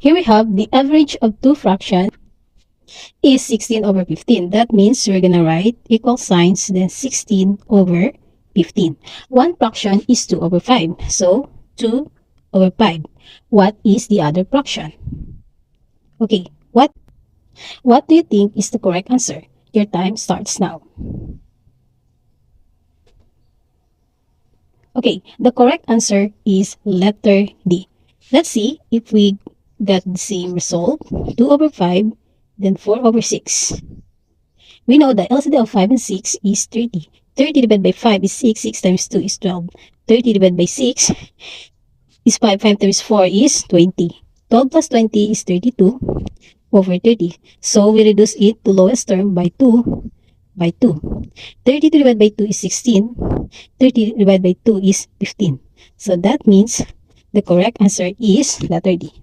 Here we have the average of two fractions is 16 over 15. That means we're gonna write equal signs, then 16 over 15. One fraction is 2 over 5. So, 2 over 5. What is the other fraction? Okay, what do you think is the correct answer? Your time starts now. Okay, the correct answer is letter D. Let's see if we got the same result. 2 over 5, then 4 over 6. We know the LCD of 5 and 6 is 30. 30 divided by 5 is 6. 6 times 2 is 12. 30 divided by 6 is 5. 5 times 4 is 20. 12 plus 20 is 32 over 30. So, we reduce it to lowest term by 2 by 2. 32 divided by 2 is 16. 30 divided by 2 is 15. So, that means the correct answer is letter D.